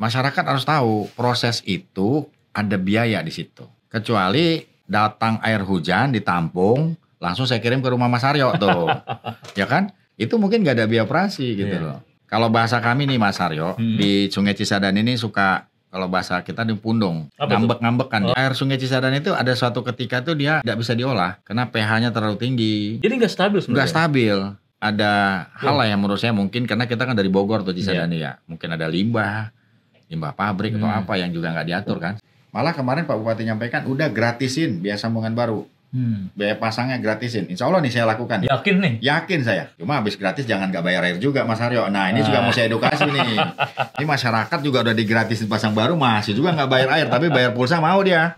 masyarakat harus tahu proses itu ada biaya di situ. Kecuali datang air hujan ditampung, langsung saya kirim ke rumah Mas Aryo tuh. Ya kan? Itu mungkin nggak ada biaya operasi gitu loh. Kalau bahasa kami nih Mas Aryo, di Sungai Cisadane ini suka, kalau bahasa kita di pundung, ngambek-ngambek kan. Air Sungai Cisadane itu ada suatu ketika tuh dia tidak bisa diolah karena pH-nya terlalu tinggi. Jadi nggak stabil sebenarnya? Nggak stabil. Ada hal lah yang menurut saya mungkin karena kita kan dari Bogor tuh Cisadane ya. Mungkin ada limbah pabrik atau apa yang juga nggak diatur kan. Malah kemarin Pak Bupati nyampaikan udah gratisin biaya sambungan baru. Biaya pasangnya gratisin. Insya Allah nih saya lakukan. Yakin nih? Yakin saya. Cuma habis gratis jangan nggak bayar air juga Mas Aryo. Nah ini juga mau saya edukasi nih. Ini masyarakat juga udah digratisin pasang baru masih juga nggak bayar air. Tapi bayar pulsa mau dia.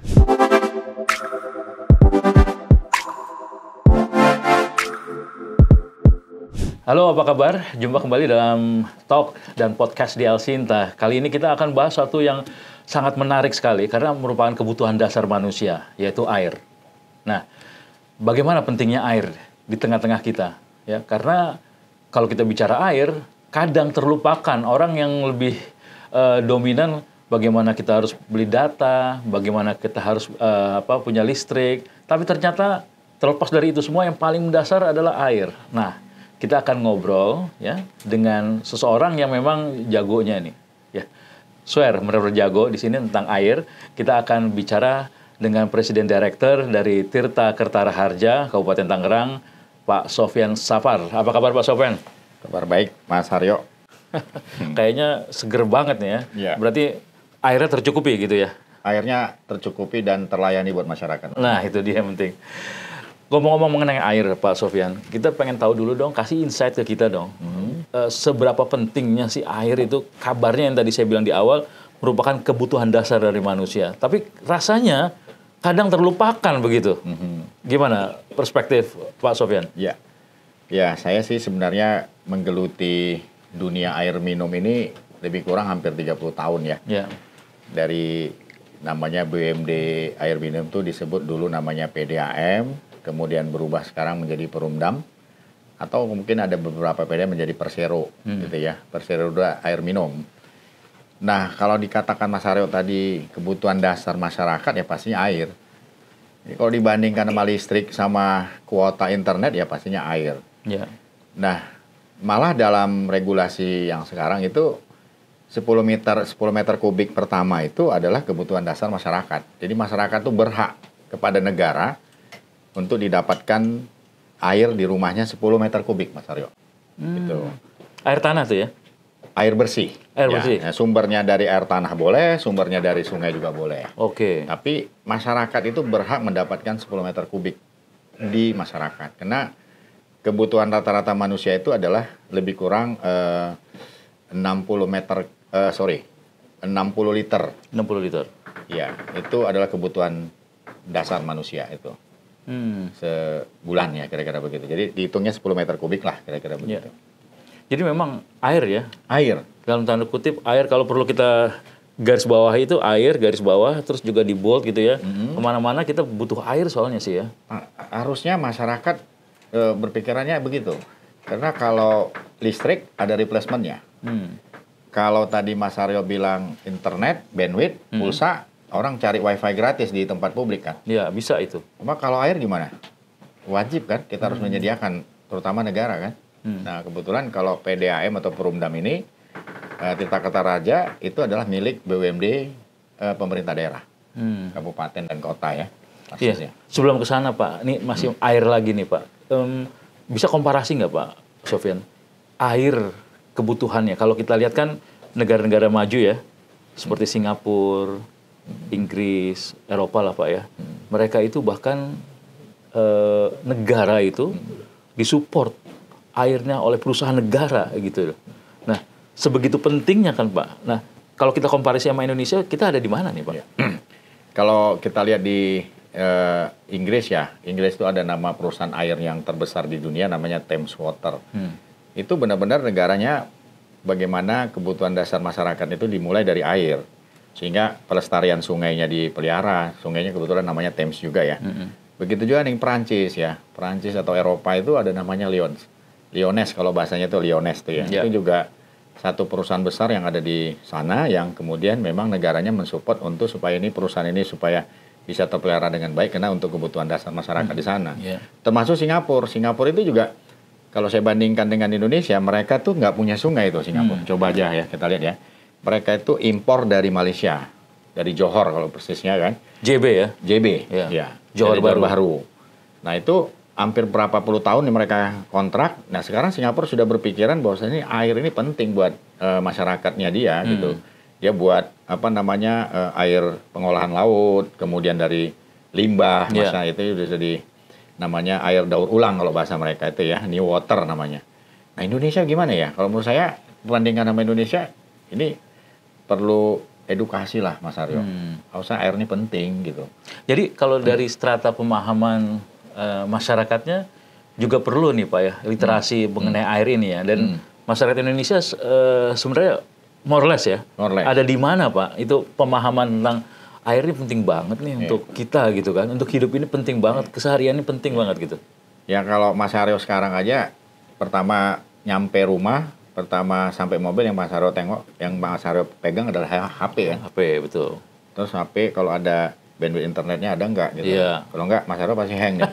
Halo, apa kabar? Jumpa kembali dalam Talk dan Podcast di El Sinta. Kali ini kita akan bahas satu yang sangat menarik sekali karena merupakan kebutuhan dasar manusia, yaitu air. Nah, bagaimana pentingnya air di tengah-tengah kita? Ya, karena kalau kita bicara air, kadang terlupakan orang yang lebih dominan bagaimana kita harus beli data, bagaimana kita harus punya listrik. Tapi ternyata terlepas dari itu semua yang paling mendasar adalah air. Nah, kita akan ngobrol ya dengan seseorang yang memang jagonya nih. Ya, swear benar-benar jago di sini tentang air. Kita akan bicara dengan Presiden Director dari Tirta Kertara Harja, Kabupaten Tangerang, Pak Sofyan Safar. Apa kabar Pak Sofyan? Kabar baik Mas Aryo. Kayaknya seger banget nih ya. Ya. Berarti airnya tercukupi gitu ya? Airnya tercukupi dan terlayani buat masyarakat. Nah itu dia yang penting. Ngomong-ngomong mengenai air, Pak Sofyan, kita pengen tahu dulu dong, kasih insight ke kita dong. Seberapa pentingnya sih air itu, kabarnya yang tadi saya bilang di awal, merupakan kebutuhan dasar dari manusia. Tapi rasanya kadang terlupakan begitu. Gimana perspektif Pak Sofyan? Ya, saya sih sebenarnya menggeluti dunia air minum ini lebih kurang hampir 30 tahun ya. Dari namanya BUMD air minum itu disebut dulu namanya PDAM, kemudian berubah sekarang menjadi Perumdam, atau mungkin ada beberapa PDAM menjadi Persero, gitu ya. Persero udah air minum. Nah, kalau dikatakan Mas Aryo tadi kebutuhan dasar masyarakat ya pastinya air. Jadi, kalau dibandingkan sama listrik sama kuota internet ya pastinya air. Nah, malah dalam regulasi yang sekarang itu 10 meter kubik pertama itu adalah kebutuhan dasar masyarakat. Jadi masyarakat itu berhak kepada negara untuk didapatkan air di rumahnya 10 meter kubik, Mas Aryo. Gitu. Air tanah tuh ya? Air bersih. Air bersih. Ya, sumbernya dari air tanah boleh, sumbernya dari sungai juga boleh. Oke. Tapi masyarakat itu berhak mendapatkan 10 meter kubik di masyarakat. Karena kebutuhan rata-rata manusia itu adalah lebih kurang 60 liter. 60 liter. Ya, itu adalah kebutuhan dasar manusia itu. Sebulan ya kira-kira begitu. Jadi dihitungnya 10 meter kubik lah kira-kira begitu. Jadi memang air ya? Air. Dalam tanda kutip air, kalau perlu kita garis bawah itu air, garis bawah, terus juga di bold gitu ya. Kemana-mana kita butuh air soalnya sih ya. Harusnya masyarakat berpikirannya begitu. Karena kalau listrik ada replacement-nya. Kalau tadi Mas Aryo bilang internet, bandwidth, pulsa, orang cari wifi gratis di tempat publik kan? Ya, bisa itu. Cuma kalau air gimana? Wajib kan, kita harus menyediakan, terutama negara kan? Nah, kebetulan kalau PDAM atau Perumdam ini, Tirta Kertara Harja, itu adalah milik BUMD pemerintah daerah, kabupaten dan kota ya. Iya. Sebelum ke sana Pak, ini masih air lagi nih Pak. Bisa komparasi nggak Pak Sofyan? Air kebutuhannya, kalau kita lihat kan negara-negara maju ya, seperti Singapura, Inggris, Eropa lah Pak ya. Mereka itu bahkan negara itu disupport airnya oleh perusahaan negara gitu loh. Nah, sebegitu pentingnya kan Pak. Nah, kalau kita komparasi sama Indonesia, kita ada di mana nih Pak? Kalau kita lihat di Inggris ya, Inggris itu ada nama perusahaan air yang terbesar di dunia namanya Thames Water. Itu benar-benar negaranya bagaimana kebutuhan dasar masyarakat itu dimulai dari air. Sehingga pelestarian sungainya dipelihara, sungainya kebetulan namanya Thames juga ya. Begitu juga nih Perancis ya, Perancis atau Eropa itu ada namanya Lyoness kalau bahasanya itu Lyoness tuh ya. Itu juga satu perusahaan besar yang ada di sana yang kemudian memang negaranya mensupport untuk supaya ini perusahaan ini supaya bisa terpelihara dengan baik karena untuk kebutuhan dasar masyarakat di sana. Termasuk Singapura. Singapura itu juga kalau saya bandingkan dengan Indonesia, mereka tuh nggak punya sungai itu Singapura. Coba aja ya kita lihat ya. Mereka itu impor dari Malaysia, dari Johor kalau persisnya kan. JB ya? JB, ya. Johor Baru. Nah itu hampir berapa puluh tahun mereka kontrak. Nah sekarang Singapura sudah berpikiran bahwa ini air ini penting buat masyarakatnya dia gitu. Dia buat air pengolahan laut, kemudian dari limbah, masa itu sudah jadi namanya air daur ulang kalau bahasa mereka itu ya, new water namanya. Nah Indonesia gimana ya? Kalau menurut saya perbandingan sama Indonesia ini perlu edukasi lah Mas Aryo. Harusnya air ini penting gitu. Jadi kalau dari strata pemahaman masyarakatnya juga perlu nih Pak ya, literasi mengenai air ini ya. Dan masyarakat Indonesia sebenarnya more or less ya. Ada di mana Pak? Itu pemahaman tentang air ini penting banget nih untuk kita gitu kan. Untuk hidup ini penting banget, keseharian ini penting banget gitu. Ya kalau Mas Aryo sekarang aja pertama nyampe rumah, pertama sampai mobil yang Mas Aryo tengok, yang Mas Aryo pegang adalah HP ya. HP betul. Terus HP kalau ada bandwidth internetnya ada nggak gitu. Kalau nggak Mas Aryo pasti hang nih.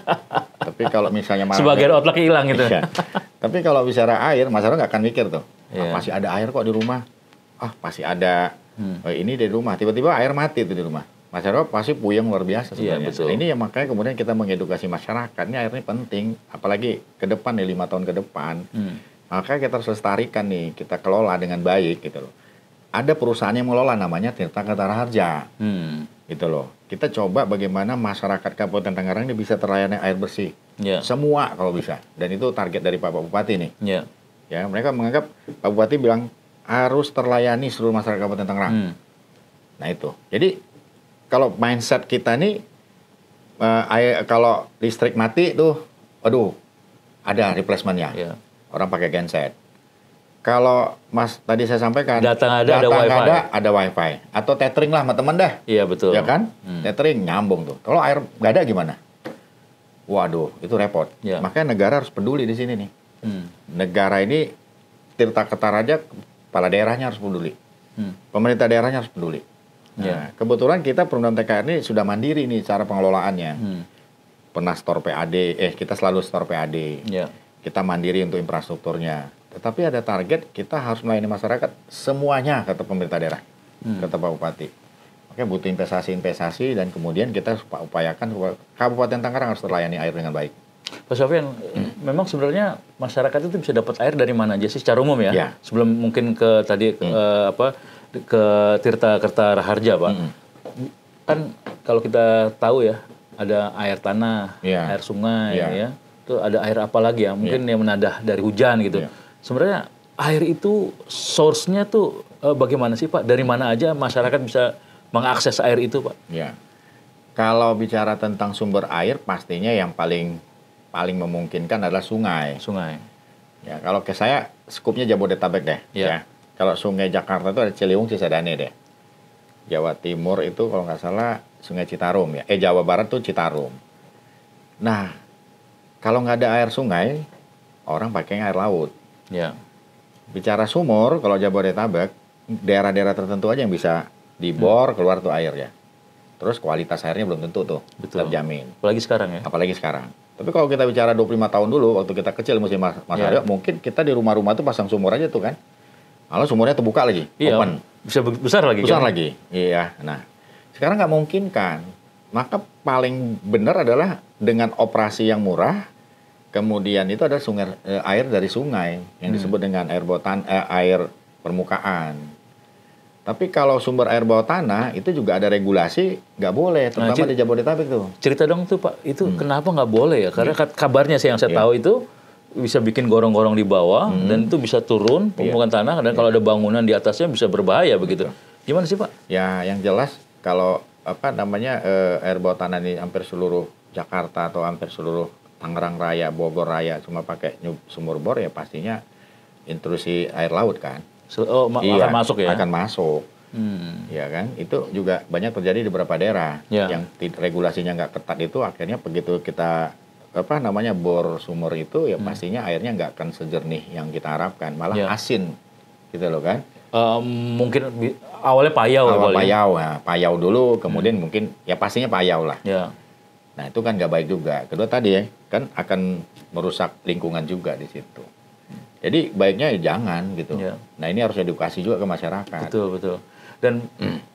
Tapi kalau misalnya sebagian otak hilang gitu. Tapi kalau bicara air, Mas Aryo nggak akan mikir tuh. Masih ada air kok di rumah. Pasti ada ini di rumah. Tiba-tiba air mati tuh di rumah. Mas Aryo pasti puyeng luar biasa sebenarnya. Nah, ini yang makanya kemudian kita mengedukasi masyarakat. Ini air ini penting. Apalagi ke depan nih 5 tahun ke depan. Makanya kita harus lestarikan nih. Kita kelola dengan baik gitu loh. Ada perusahaan yang mengelola namanya Tirta Kertara Harja. Gitu loh. Kita coba bagaimana masyarakat Kabupaten Tangerang ini bisa terlayani air bersih. Semua kalau bisa. Dan itu target dari Pak Bupati nih. Ya, mereka menganggap Pak Bupati bilang harus terlayani seluruh masyarakat Kabupaten Tangerang. Nah itu. Jadi kalau mindset kita nih kalau listrik mati tuh, aduh, ada replacementnya. Orang pakai genset. Kalau Mas tadi saya sampaikan, data ada wifi atau tethering lah sama teman dah. Iya betul. Ya kan? Tethering nyambung tuh. Kalau air nggak ada gimana? Waduh, itu repot. Makanya negara harus peduli di sini nih. Negara ini Tirta Kertara Harja, kepala daerahnya harus peduli. Pemerintah daerahnya harus peduli. Nah, kebetulan kita Perumda TKR ini sudah mandiri nih cara pengelolaannya. Pernah store PAD, kita selalu store PAD. Kita mandiri untuk infrastrukturnya. Tetapi ada target kita harus melayani masyarakat semuanya kata pemerintah daerah, kata Pak Bupati. Makanya butuh investasi dan kemudian kita upayakan Kabupaten Tangerang harus terlayani air dengan baik. Pak Sofian, memang sebenarnya masyarakat itu bisa dapat air dari mana aja sih secara umum ya? Sebelum mungkin ke tadi ke Tirta Kertara Harja Pak. Kan kalau kita tahu ya ada air tanah, air sungai ya. Itu ada air apa lagi ya? Mungkin yang menadah dari hujan gitu. Sebenarnya air itu source-nya tuh bagaimana sih Pak? Dari mana aja masyarakat bisa mengakses air itu Pak? Kalau bicara tentang sumber air, pastinya yang paling memungkinkan adalah sungai. Ya, kalau ke saya skupnya Jabodetabek deh. Ya. Kalau sungai Jakarta itu ada Ciliwung, Cisadane deh. Jawa Timur itu kalau nggak salah Sungai Citarum ya. Jawa Barat tuh Citarum. Nah, kalau nggak ada air sungai, orang pakai air laut. Bicara sumur, kalau Jabodetabek, daerah-daerah tertentu aja yang bisa dibor keluar tuh air ya. Terus kualitas airnya belum tentu tuh, terjamin. Apalagi sekarang ya? Apalagi sekarang. Tapi kalau kita bicara 25 tahun dulu, waktu kita kecil musim Mas Aryo, mungkin kita di rumah-rumah tuh pasang sumur aja tuh kan. Lalu sumurnya terbuka lagi, open. Bisa besar lagi besar kan? Lagi, iya. Nah, sekarang nggak mungkin kan. Maka paling benar adalah dengan operasi yang murah, kemudian itu ada air dari sungai yang disebut dengan air permukaan. Tapi kalau sumber air bawah tanah itu juga ada regulasi, nggak boleh, terutama di Jabodetabek tuh. Cerita dong tuh Pak, itu kenapa nggak boleh ya? Karena kabarnya sih yang saya tahu itu bisa bikin gorong-gorong di bawah dan itu bisa turun permukaan tanah dan kalau ada bangunan di atasnya bisa berbahaya begitu. Gimana sih Pak? Ya yang jelas kalau air bawah tanah ini hampir seluruh Jakarta atau hampir seluruh Tangerang Raya, Bogor Raya cuma pakai sumur bor ya pastinya intrusi air laut kan. Akan masuk ya? Akan masuk. Ya kan? Itu juga banyak terjadi di beberapa daerah yang regulasinya nggak ketat itu akhirnya begitu kita bor sumur itu ya pastinya airnya nggak akan sejernih yang kita harapkan, malah asin. gitu loh kan. Mungkin awalnya payau. Payau, nah, payau dulu, kemudian mungkin ya pastinya payau lah. Ya. Nah itu kan nggak baik juga. Kedua tadi ya, kan akan merusak lingkungan juga di situ. Jadi baiknya ya jangan gitu. Ya. Nah ini harus edukasi juga ke masyarakat. Betul. Dan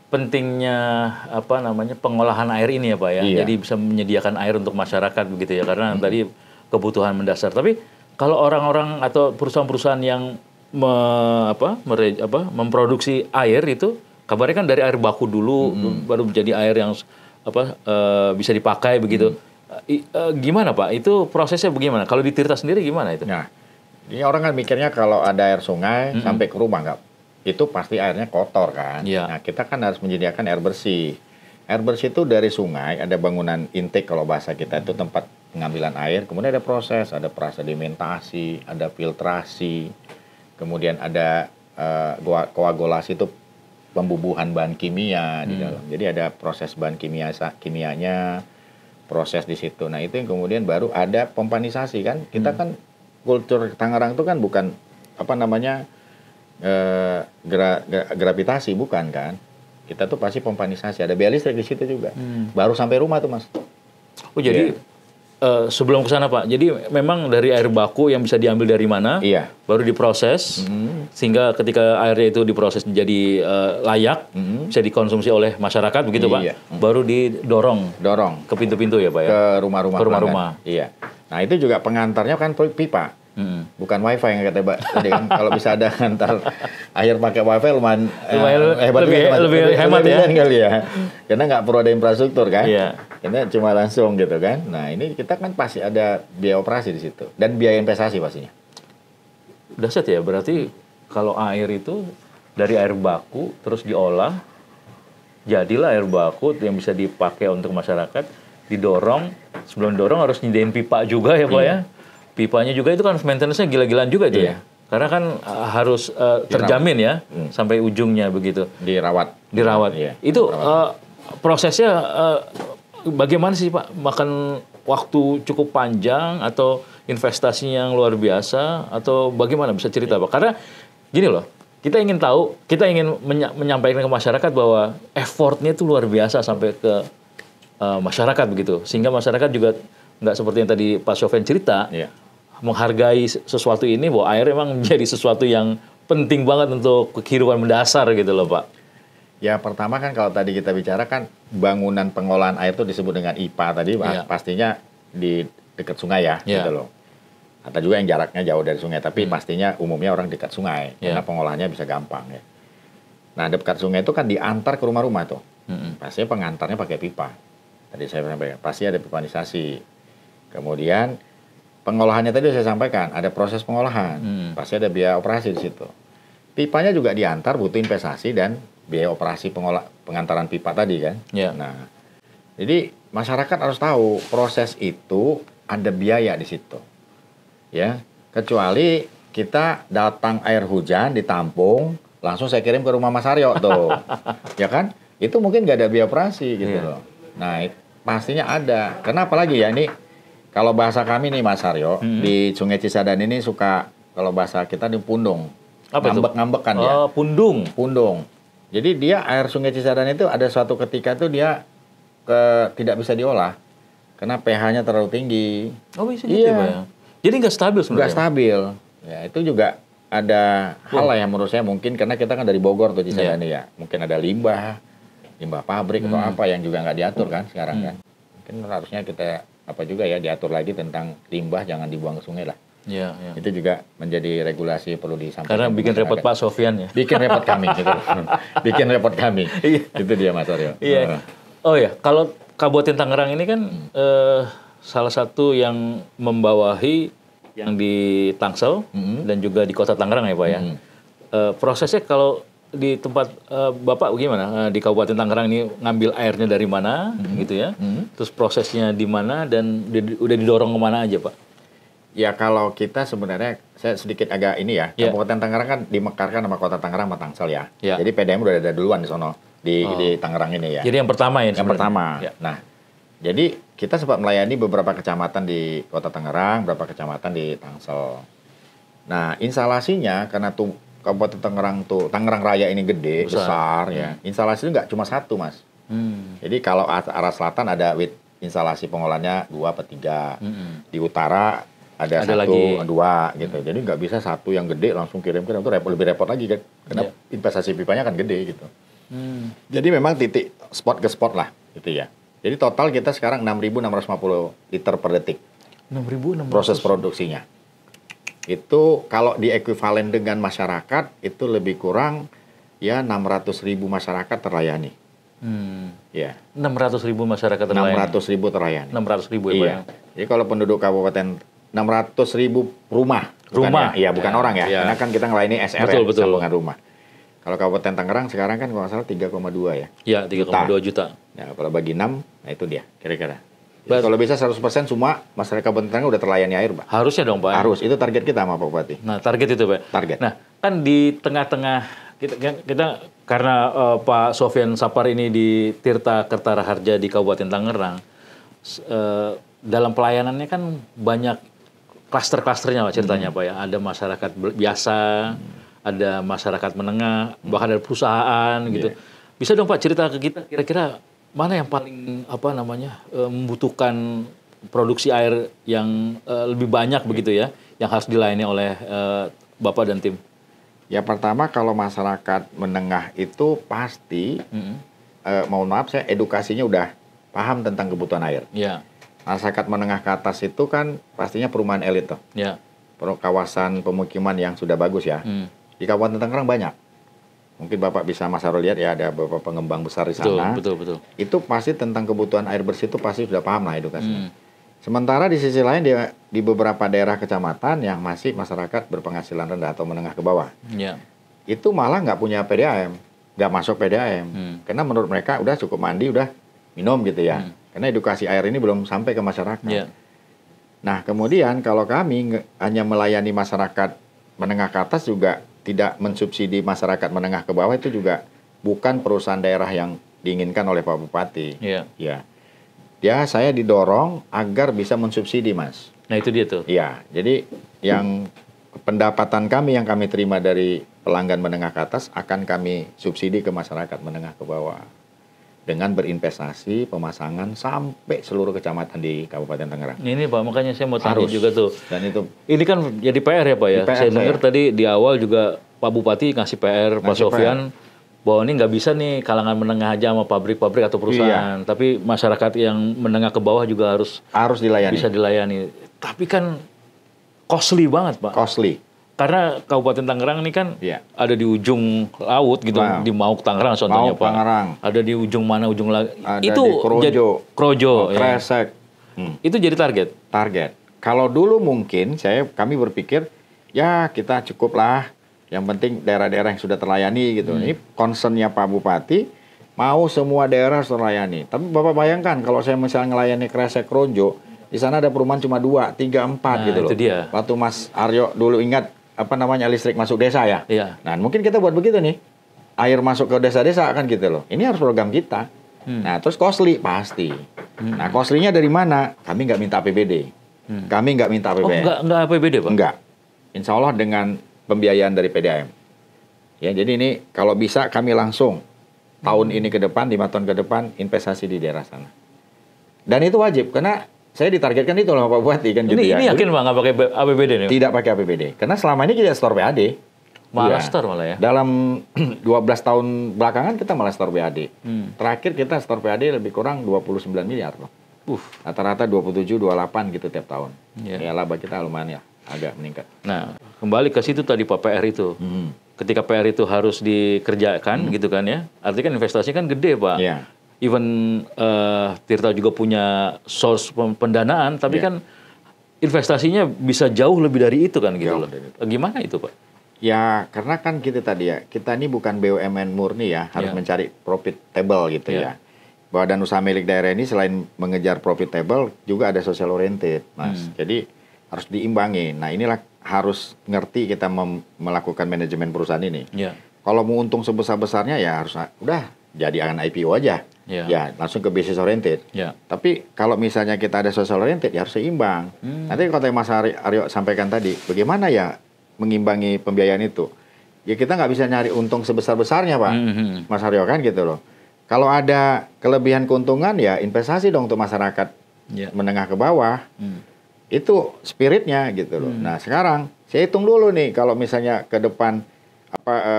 pentingnya pengolahan air ini ya Pak ya. Iya. Jadi bisa menyediakan air untuk masyarakat begitu ya. Karena tadi kebutuhan mendasar. Tapi kalau orang-orang atau perusahaan-perusahaan yang memproduksi air itu kabarnya kan dari air baku dulu baru menjadi air yang bisa dipakai begitu. Gimana Pak? Itu prosesnya bagaimana? Kalau di Tirta sendiri gimana itu? Nah, ini orang kan mikirnya kalau ada air sungai sampai ke rumah nggak, itu pasti airnya kotor kan. Ya. Nah kita kan harus menyediakan air bersih. Air bersih itu dari sungai, ada bangunan intake kalau bahasa kita itu tempat pengambilan air. Kemudian ada proses, ada prasedimentasi, ada filtrasi. Kemudian ada koagulasi itu pembubuhan bahan kimia di dalam. Jadi ada proses bahan kimianya, proses di situ. Nah itu yang kemudian baru ada pompanisasi kan. Kita kan kultur Tangerang itu kan bukan gravitasi bukan kan. Kita tuh pasti pompanisasi. Ada biaya listrik di situ juga. Baru sampai rumah tuh Mas. Oh jadi sebelum ke sana Pak, jadi memang dari air baku yang bisa diambil dari mana, baru diproses, sehingga ketika airnya itu diproses menjadi layak, bisa dikonsumsi oleh masyarakat, begitu Pak, baru didorong ke pintu-pintu ya Pak ya? Ke rumah-rumah. Iya. Nah itu juga pengantarnya kan pipa, bukan wifi yang kata Mbak. Jadi kan kalau bisa ada antar air pakai wifi lumayan lebih hemat ya. Kali ya. Karena nggak perlu ada infrastruktur kan. Iya. Karena cuma langsung gitu kan. Nah ini kita kan pasti ada biaya operasi di situ dan biaya investasi pastinya. Dahsyat ya, berarti kalau air itu dari air baku terus diolah, jadilah air baku yang bisa dipakai untuk masyarakat, didorong, sebelum dorong harus nyediain pipa juga ya Pak ya. Pipanya juga itu kan maintenance-nya gila-gilaan juga itu ya. Karena kan harus terjamin ya sampai ujungnya begitu. Dirawat. Iya. Itu prosesnya bagaimana sih Pak? Makan waktu cukup panjang atau investasinya yang luar biasa atau bagaimana bisa cerita Pak? Karena gini loh, kita ingin tahu, kita ingin menyampaikan ke masyarakat bahwa effortnya itu luar biasa sampai ke masyarakat begitu. Sehingga masyarakat juga nggak seperti yang tadi Pak Sofyan cerita, menghargai sesuatu ini bahwa air memang menjadi sesuatu yang penting banget untuk kehidupan mendasar gitu loh Pak. Ya pertama kan kalau tadi kita bicara kan bangunan pengolahan air itu disebut dengan IPA tadi pastinya di dekat sungai ya gitu loh. Ada juga yang jaraknya jauh dari sungai tapi pastinya umumnya orang dekat sungai karena pengolahannya bisa gampang ya. Nah dekat sungai itu kan diantar ke rumah-rumah tuh. Pastinya pengantarnya pakai pipa. Tadi saya sampaikan pasti ada pipanisasi. Kemudian pengolahannya tadi saya sampaikan ada proses pengolahan. Pasti ada biaya operasi di situ. Pipanya juga diantar butuh investasi dan biaya operasi pengantaran pipa tadi kan. Nah, jadi masyarakat harus tahu proses itu ada biaya di situ. Ya, kecuali kita datang air hujan ditampung, langsung saya kirim ke rumah Mas Aryo tuh. Ya kan? Itu mungkin nggak ada biaya operasi gitu loh. Nah, pastinya ada. Kenapa lagi ya ini kalau bahasa kami nih Mas Aryo di Sungai Cisadane ini suka kalau bahasa kita di pundung. Ngambek-ngambek kan ya. Pundung. Jadi dia air Sungai Cisadane itu ada suatu ketika tuh dia tidak bisa diolah karena pH-nya terlalu tinggi. Oh bisa gitu ya. Jadi nggak stabil sebenarnya. Nggak stabil. Ya itu juga ada hal lah yang menurut saya mungkin karena kita kan dari Bogor tuh Cisadane ya. Mungkin ada limbah pabrik atau apa yang juga nggak diatur kan sekarang kan. Mungkin harusnya kita juga ya diatur lagi tentang limbah jangan dibuang ke sungai lah. Ya. Itu juga menjadi regulasi perlu disampaikan. Karena bikin repot Pak Sofyan ya. Bikin repot kami gitu. Bikin repot kami. Itu dia Mas Aryo. Iya. Oh ya, kalau Kabupaten Tangerang ini kan salah satu yang membawahi yang di Tangsel dan juga di Kota Tangerang ya Pak ya. Prosesnya kalau di tempat Bapak gimana? Di Kabupaten Tangerang ini ngambil airnya dari mana gitu ya. Terus prosesnya di mana dan udah didorong kemana aja Pak? Ya kalau kita sebenarnya saya sedikit agak ini ya. Kabupaten Tangerang kan dimekarkan sama Kota Tangerang sama Tangsel ya. Jadi PDAM udah ada duluan di sono di Tangerang ini ya. Jadi yang pertama ya. Yang pertama. Nah, jadi kita sempat melayani beberapa kecamatan di Kota Tangerang, beberapa kecamatan di Tangsel. Nah, instalasinya karena Kabupaten Tangerang Raya ini gede, besar ya. Instalasi itu nggak cuma satu, Mas. Jadi kalau arah selatan ada instalasi pengolahannya 2 atau 3. Di utara ada 1, lagi 2 gitu. Jadi nggak bisa satu yang gede langsung kirim itu lebih repot lagi kan. Karena investasi pipanya kan gede gitu. Jadi memang titik spot ke spot lah gitu ya. Jadi total kita sekarang 6.650 liter per detik. 6.600 proses produksinya. Itu kalau diekuivalen dengan masyarakat itu lebih kurang ya 600.000 masyarakat terlayani. Ya. 600.000 masyarakat terlayani. 600.000 terlayani. 600.000 ya. Iya. Jadi kalau penduduk kabupaten 600.000 rumah. Iya, bukan orang ya. Karena kan kita ngelayani SR betul. Sambungan rumah. Kalau Kabupaten Tangerang sekarang kan kalau nggak salah 3,2 ya. Iya, 3,2 juta. Ya, kalau bagi 6, nah itu dia kira-kira. Kalau bisa 100% semua masyarakat Kabupaten Tangerang udah terlayani air, Pak. Harusnya dong, Pak. Harus, itu target kita sama Pak Bupati. Nah, target itu, Pak. Target. Nah, kan di tengah-tengah kita karena Pak Sofyan Sapar ini di Tirta Kertaraharja di Kabupaten Tangerang, dalam pelayanannya kan banyak klaster-klasternya Pak ceritanya Pak ya. Ada masyarakat biasa, ada masyarakat menengah, bahkan ada perusahaan gitu. Bisa dong Pak cerita ke kita kira-kira mana yang paling membutuhkan produksi air yang lebih banyak begitu ya, yang harus dilayani oleh Bapak dan tim? Ya pertama kalau masyarakat menengah itu pasti, mohon maaf saya edukasinya udah paham tentang kebutuhan air. Ya. Masyarakat menengah ke atas itu kan pastinya perumahan elit tuh. Ya. Kawasan pemukiman yang sudah bagus ya. Di Kabupaten Tangerang banyak. Mungkin Bapak bisa Mas Harul lihat ya ada beberapa pengembang besar di sana. Betul. Itu pasti tentang kebutuhan air bersih itu pasti sudah paham lah edukasinya. Sementara di sisi lain di beberapa daerah kecamatan yang masih masyarakat berpenghasilan rendah atau menengah ke bawah. Ya. Itu malah nggak punya PDAM, nggak masuk PDAM. Karena menurut mereka udah cukup mandi, udah minum gitu ya. Karena edukasi air ini belum sampai ke masyarakat. Yeah. Nah, kemudian kalau kami hanya melayani masyarakat menengah ke atas juga tidak mensubsidi masyarakat menengah ke bawah, itu juga bukan perusahaan daerah yang diinginkan oleh Pak Bupati. Yeah. Ya, saya didorong agar bisa mensubsidi, Mas. Nah, itu dia tuh. Iya, jadi yang pendapatan kami yang kami terima dari pelanggan menengah ke atas akan kami subsidi ke masyarakat menengah ke bawah. Dengan berinvestasi, pemasangan sampai seluruh kecamatan di Kabupaten Tangerang. Ini Pak, makanya saya mau tanya juga tuh. Dan itu ini kan jadi PR ya Pak ya. Saya dengar tadi di awal juga Pak Bupati ngasih PR Pak Sofyan bahwa ini nggak bisa nih kalangan menengah aja sama pabrik-pabrik atau perusahaan. Tapi masyarakat yang menengah ke bawah juga harus dilayani. Bisa dilayani. Tapi kan costly banget Pak. Costly. Karena Kabupaten Tangerang ini kan ada di ujung laut gitu, di Mauk Tangerang contohnya Pak. Tangerang. Ada di ujung mana ujung lagi? Itu di Krojo, Kresek. Itu jadi target. Kalau dulu mungkin kami berpikir ya kita cukup lah. Yang penting daerah-daerah yang sudah terlayani gitu. Ini concernnya Pak Bupati mau semua daerah terlayani. Tapi Bapak bayangkan kalau saya misalnya ngelayani Kresek Krojo, di sana ada perumahan cuma 2, 3, 4 gitu loh. Itu dia. Waktu Mas Aryo dulu ingat listrik masuk desa ya. Iya. Nah, mungkin kita buat begitu nih. Air masuk ke desa-desa kan gitu loh. Ini harus program kita. Nah, terus costly pasti. Nah, costly-nya dari mana? Kami nggak minta APBD. Kami nggak minta APBD. Nggak APBD, Pak? Nggak. Insya Allah dengan pembiayaan dari PDAM. Ya, jadi ini kalau bisa kami langsung tahun ini ke depan, 5 tahun ke depan investasi di daerah sana. Dan itu wajib karena saya ditargetkan itu loh Pak Bupati kan gitu ya. Ini yakin Pak nggak pakai APBD nih? Tidak pakai APBD. Karena selama ini kita store PAD. Malah store malah ya? Dalam 12 tahun belakangan kita malah store PAD. Terakhir kita store PAD lebih kurang 29 miliar loh. Rata-rata 27, 28 gitu tiap tahun. Ya laba kita lumayan ya, agak meningkat. Nah, kembali ke situ tadi Pak PR itu. Ketika PR itu harus dikerjakan gitu kan ya. Artinya kan investasi kan gede Pak. Iya. Even Tirta juga punya source pendanaan, tapi kan investasinya bisa jauh lebih dari itu kan gitu loh. Gimana itu Pak? Ya karena kan kita tadi ya, kita ini bukan BUMN murni ya, harus mencari profitable gitu ya. Badan usaha milik daerah ini selain mengejar profitable, juga ada social oriented, Mas. Jadi harus diimbangi. Nah inilah harus ngerti kita melakukan manajemen perusahaan ini. Kalau mau untung sebesar-besarnya ya harus udah jadi akan IPO aja. Ya langsung ke business oriented. Tapi kalau misalnya kita ada social oriented ya harus seimbang. Nanti kalau Mas Aryo sampaikan tadi, bagaimana ya mengimbangi pembiayaan itu? ya kita nggak bisa nyari untung sebesar-besarnya, Pak. Mas Aryo kan gitu loh. Kalau ada kelebihan keuntungan ya investasi dong untuk masyarakat menengah ke bawah. Itu spiritnya gitu loh. Nah sekarang saya hitung dulu nih kalau misalnya ke depan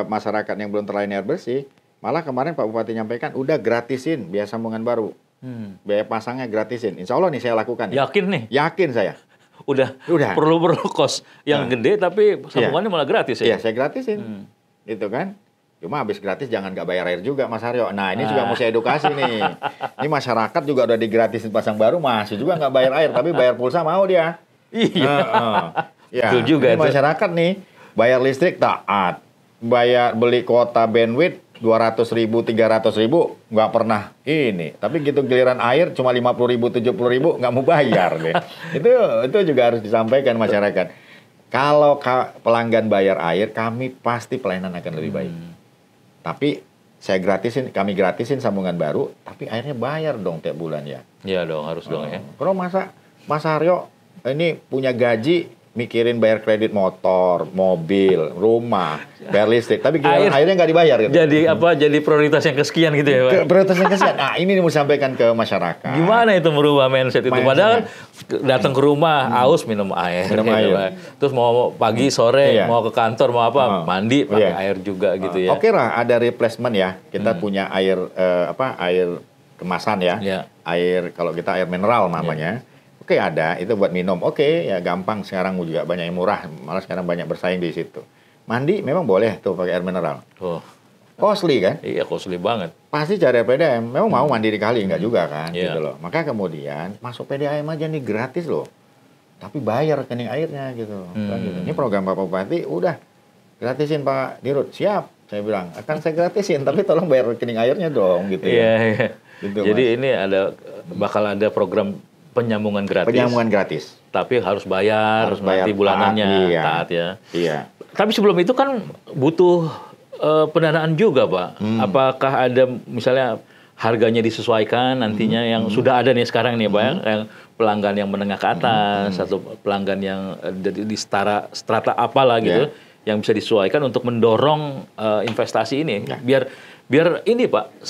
masyarakat yang belum terlayani air bersih, malah kemarin Pak Bupati nyampaikan udah gratisin biaya sambungan baru, biaya pasangnya gratisin. Insya Allah nih saya lakukan. Yakin nih? Yakin saya. Udah. Perlu kos yang gede tapi sambungannya malah gratis ya? Iya saya gratisin, gitu kan. Cuma habis gratis jangan nggak bayar air juga Mas Aryo. Nah ini juga mau saya edukasi nih. Ini masyarakat juga udah digratisin pasang baru masih juga nggak bayar air tapi bayar pulsa mau dia. Iya. Ya, betul juga ini masyarakat nih bayar listrik taat, bayar beli kuota bandwidth 200.000, 300.000 nggak pernah ini. Tapi gitu giliran air cuma 50.000, 70.000 nggak mau bayar deh. Itu juga harus disampaikan masyarakat. Kalau pelanggan bayar air, kami pasti pelayanan akan lebih baik. Tapi kami gratisin sambungan baru, tapi airnya bayar dong tiap bulan ya. Iya dong, harus dong ya. Kalau masa Mas Aryo ini punya gaji, mikirin bayar kredit motor, mobil, rumah, bayar listrik, tapi airnya nggak dibayar gitu. Jadi prioritas yang kesekian gitu ya, Pak? Prioritas yang kesekian. Nah, ini mau sampaikan ke masyarakat. Gimana itu merubah mindset itu? Padahal datang ke rumah, haus minum air. Minum gitu, air. Pak. Terus mau pagi, sore, mau ke kantor, mau apa, mandi, pakai air juga gitu ya. Oke lah, ada replacement ya. Kita punya air, air kemasan ya. Air, kalau kita air mineral namanya. Oke ada, itu buat minum. Oke, ya gampang sekarang juga banyak yang murah. Malah sekarang banyak bersaing di situ. Mandi memang boleh tuh pakai air mineral. Costly kan? Iya, costly banget. Pasti cari PDAM. Memang mau mandi di kali, enggak juga kan? Gitu loh. Maka kemudian masuk PDAM aja nih gratis loh. Tapi bayar rekening airnya gitu. Kan gitu. Ini program Pak Bupati udah gratisin Pak Dirut. Siap, saya bilang. Akan saya gratisin, tapi tolong bayar rekening airnya dong gitu ya. Iya. Gitu, jadi ini bakal ada program penyambungan gratis. Tapi harus bayar nanti bulanannya taat ya. Iya. Tapi sebelum itu kan butuh pendanaan juga, Pak. Apakah ada misalnya harganya disesuaikan nantinya yang sudah ada nih sekarang nih, Pak, yang pelanggan yang menengah ke atas atau pelanggan yang di strata apalah gitu yang bisa disesuaikan untuk mendorong investasi ini biar ini, Pak,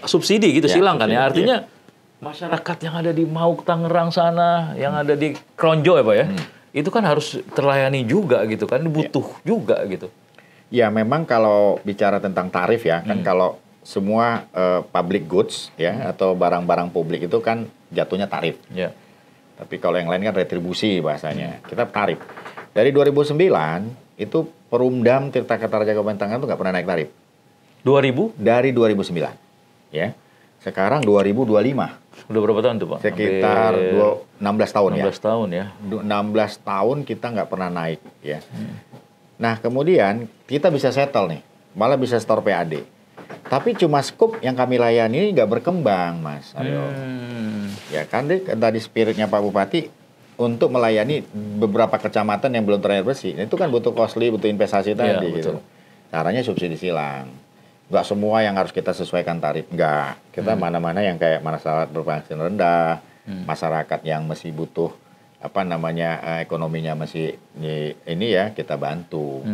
subsidi gitu silang kan ya. Artinya masyarakat yang ada di Mauk, Tangerang sana, yang ada di Kronjo ya Pak ya, itu kan harus terlayani juga gitu kan, butuh juga gitu. Ya memang kalau bicara tentang tarif ya, kan kalau semua public goods ya atau barang-barang publik itu kan jatuhnya tarif. Tapi kalau yang lain kan retribusi bahasanya, kita tarif. Dari 2009 itu Perumdam Tirta Kertaraja Kabupaten Tangerang itu nggak pernah naik tarif. 2000? Dari 2009, ya. Sekarang 2025. Udah berapa tahun tuh Pak? Sekitar 16 tahun 16 tahun ya. 16 tahun kita nggak pernah naik ya. Nah kemudian kita bisa settle nih, malah bisa store PAD. Tapi cuma skup yang kami layani nggak berkembang Mas Aryo. Ya kan tadi spiritnya Pak Bupati untuk melayani beberapa kecamatan yang belum terair bersih. Itu kan butuh costly, butuh investasi tadi gitu. Caranya subsidi silang. Nggak semua yang harus kita sesuaikan tarif, nggak. Kita mana-mana yang kayak masyarakat berpenghasilan rendah, masyarakat yang masih butuh ekonominya masih ini ya kita bantu.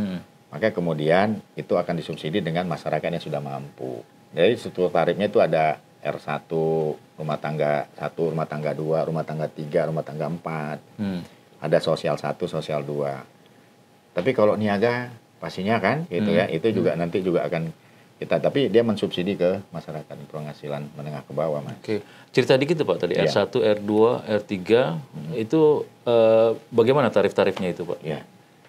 Maka kemudian itu akan disubsidi dengan masyarakat yang sudah mampu. Jadi struktur tarifnya itu ada R1, rumah tangga 1, rumah tangga 2, rumah tangga 3, rumah tangga 4. Ada sosial 1, sosial 2. Tapi kalau niaga pastinya kan gitu ya, itu juga nanti juga akan tapi dia mensubsidi ke masyarakat penghasilan menengah ke bawah, Mas. Oke. Cerita dikit tuh Pak tadi, R1, R2, R3, itu bagaimana tarif-tarifnya itu Pak? Ya.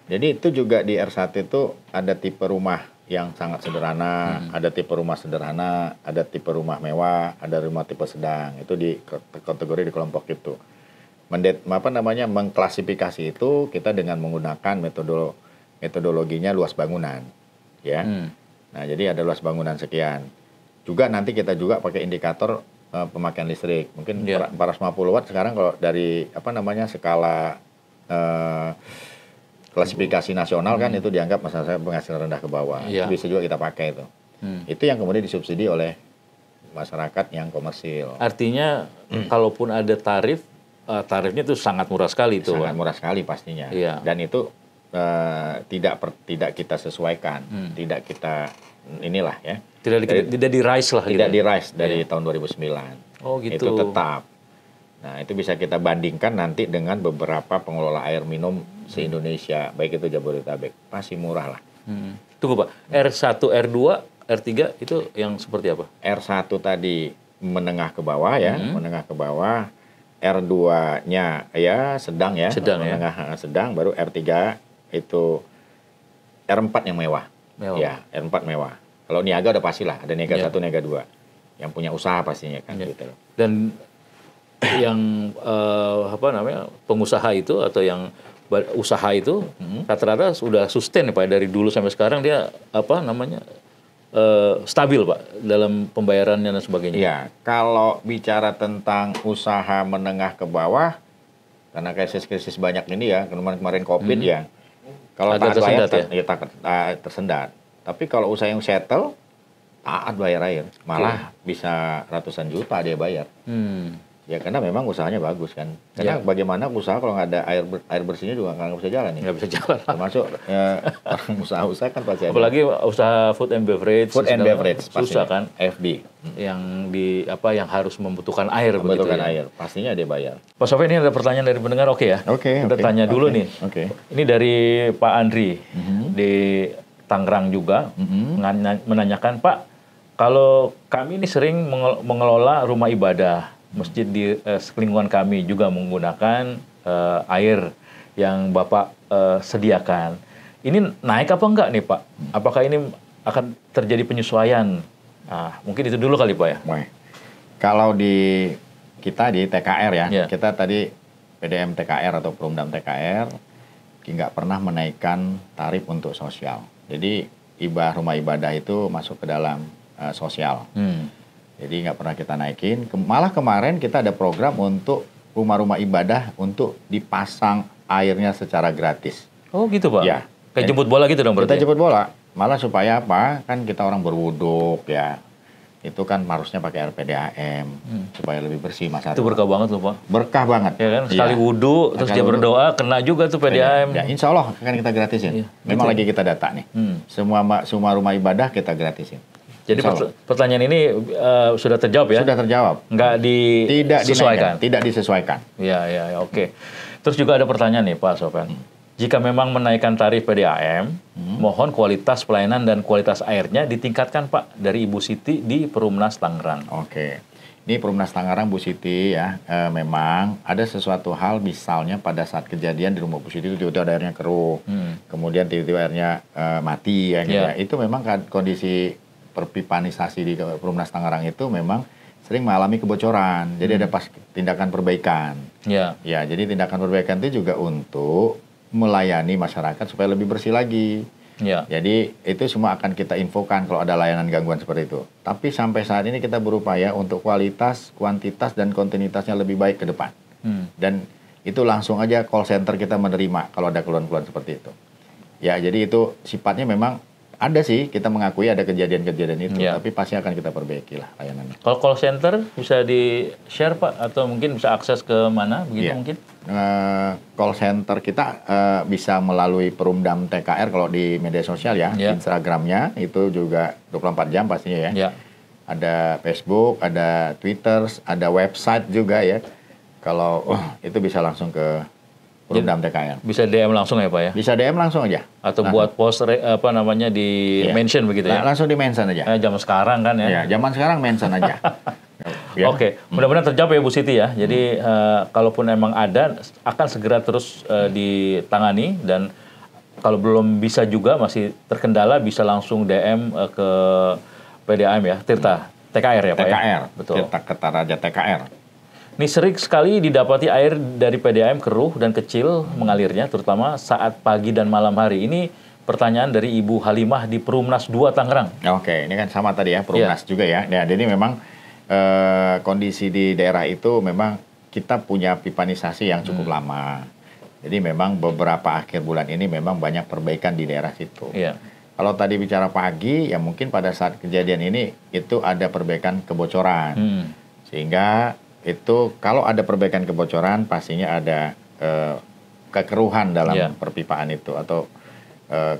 Jadi itu juga di R1 itu ada tipe rumah yang sangat sederhana, ada tipe rumah sederhana, ada tipe rumah mewah, ada rumah tipe sedang. Itu di kategori di kelompok itu. Mengklasifikasi itu kita dengan menggunakan metodologinya luas bangunan, ya. Nah, jadi ada luas bangunan sekian. Juga nanti kita juga pakai indikator pemakaian listrik. Mungkin 450 watt sekarang kalau dari skala klasifikasi nasional kan itu dianggap masalah penghasilan rendah ke bawah. Itu bisa juga kita pakai itu. Itu yang kemudian disubsidi oleh masyarakat yang komersil. Artinya kalaupun ada tarifnya itu sangat murah sekali itu. Sangat murah sekali pastinya. Dan itu tidak kita sesuaikan, tidak kita inilah ya. Tidak di-rise lah. Tidak di-rise dari tahun 2009. Oh gitu. Itu tetap. Nah, itu bisa kita bandingkan nanti dengan beberapa pengelola air minum se-Indonesia, baik itu Jabodetabek, masih murah lah. Tunggu Pak, R1, R2, R3 itu yang seperti apa? R1 tadi menengah ke bawah ya, menengah ke bawah. R2-nya ya sedang ya, menengah sedang, baru R3 itu R4 yang mewah. Ya, R4 mewah. Kalau niaga udah pastilah, ada niaga 1, niaga 2. Yang punya usaha pastinya kan gitu. Dan yang pengusaha itu atau yang usaha itu rata-rata sudah sustain Pak dari dulu sampai sekarang dia stabil Pak dalam pembayarannya dan sebagainya. Ya, kalau bicara tentang usaha menengah ke bawah karena krisis banyak ini ya, kemarin COVID ya. Kalau taat bayar tersendat. Tapi kalau usaha yang settle taat bayar air, malah bisa ratusan juta dia bayar. Ya karena memang usahanya bagus kan. Karena bagaimana usaha kalau nggak ada air bersihnya juga nggak bisa jalan ya. Nggak bisa jalan. Termasuk orang usaha-usaha kan pasti. Apalagi usaha food and beverage. Food and beverage susah kan. FB. Yang harus membutuhkan air. Membutuhkan air. Pastinya dia bayar. Pak Sofian, ini ada pertanyaan dari pendengar, oke ya? Oke. Kita tanya dulu nih. Ini dari Pak Andri di Tangerang juga menanyakan, Pak, kalau kami ini sering mengelola rumah ibadah, masjid di lingkungan kami juga menggunakan air yang Bapak sediakan. Ini naik apa enggak nih Pak? Apakah ini akan terjadi penyesuaian? Nah, mungkin itu dulu kali Pak ya? Kalau kita di TKR ya, kita tadi PDM TKR atau Perumdam TKR nggak pernah menaikkan tarif untuk sosial. Jadi rumah ibadah itu masuk ke dalam sosial. Jadi nggak pernah kita naikin. Malah kemarin kita ada program untuk rumah-rumah ibadah untuk dipasang airnya secara gratis. Oh gitu Pak? Ya. Kayak jemput bola gitu dong berarti? Kita jemput bola. Malah supaya apa? Kan kita orang berwuduk ya. Itu kan harusnya pakai air PDAM. Supaya lebih bersih Mas Arto. Itu berkah banget loh Pak? Berkah banget. Ya kan? Sekali wudhu, terus dia berdoa, kena juga tuh PDAM. Ya insya Allah kan kita gratisin. Memang lagi kita data nih. Semua rumah ibadah kita gratisin. Jadi pertanyaan ini sudah terjawab ya? Sudah terjawab. Nggak disesuaikan? Tidak disesuaikan. Ya, oke. Terus juga ada pertanyaan nih Pak Sofian. Jika memang menaikkan tarif PDAM, mohon kualitas pelayanan dan kualitas airnya ditingkatkan Pak dari Ibu Siti di Perumnas Tangerang. Oke. Ini Perumnas Tangerang Bu Siti ya, memang ada sesuatu hal misalnya pada saat kejadian di rumah Bu Siti itu tiba-tiba ada airnya keruh, kemudian tiba-tiba airnya mati ya, gitu ya. Itu memang kondisi perpipanisasi di Perumnas Tangerang itu memang sering mengalami kebocoran. Jadi ada tindakan perbaikan. Ya, jadi tindakan perbaikan itu juga untuk melayani masyarakat supaya lebih bersih lagi. Jadi itu semua akan kita infokan kalau ada layanan gangguan seperti itu. Tapi sampai saat ini kita berupaya untuk kualitas, kuantitas, dan kontinuitasnya lebih baik ke depan. Dan itu langsung aja call center kita menerima kalau ada keluhan-keluhan seperti itu. Ya, jadi itu sifatnya memang ada sih, kita mengakui ada kejadian-kejadian itu, tapi pasti akan kita perbaiki lah layanannya. Kalau call center bisa di-share Pak, atau mungkin bisa akses ke mana, begitu mungkin? Call center kita bisa melalui Perumdam TKR kalau di media sosial ya, Instagramnya itu juga 24 jam pastinya ya. Ada Facebook, ada Twitter, ada website juga ya. Kalau itu bisa langsung ke Perumdam TKR. Bisa DM langsung ya Pak ya? Bisa DM langsung aja. Atau buat post di mention begitu ya? Langsung di mention aja. Zaman sekarang kan ya? Zaman sekarang mention aja. Oke, mudah-mudahan terjawab ya Bu Siti ya. Jadi kalaupun emang ada, akan segera terus ditangani. Dan kalau belum bisa juga, masih terkendala, bisa langsung DM ke PDAM ya, Tirta TKR ya Pak ya? TKR, betul. Tirta Kertaraja TKR. Ini sering sekali didapati air dari PDAM keruh dan kecil mengalirnya, terutama saat pagi dan malam hari. Ini pertanyaan dari Ibu Halimah di Perumnas 2 Tangerang. Oke, ini kan sama tadi ya, Perumnas juga ya. Jadi memang kondisi di daerah itu memang kita punya pipanisasi yang cukup lama. Jadi memang beberapa akhir bulan ini memang banyak perbaikan di daerah situ. Kalau tadi bicara pagi, ya mungkin pada saat kejadian ini itu ada perbaikan kebocoran. Sehingga itu kalau ada perbaikan kebocoran pastinya ada kekeruhan dalam perpipaan itu atau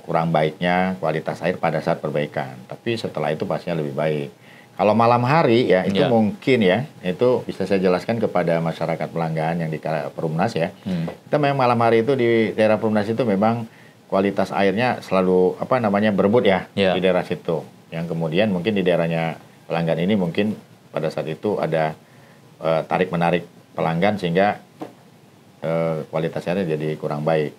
kurang baiknya kualitas air pada saat perbaikan. Tapi setelah itu pastinya lebih baik. Kalau malam hari ya itu mungkin ya, itu bisa saya jelaskan kepada masyarakat pelanggan yang di Perumnas ya. Kita memang malam hari itu di daerah Perumnas itu memang kualitas airnya selalu berebut ya di daerah situ. Yang kemudian mungkin di daerahnya pelanggan ini mungkin pada saat itu ada tarik-menarik pelanggan sehingga kualitas airnya jadi kurang baik.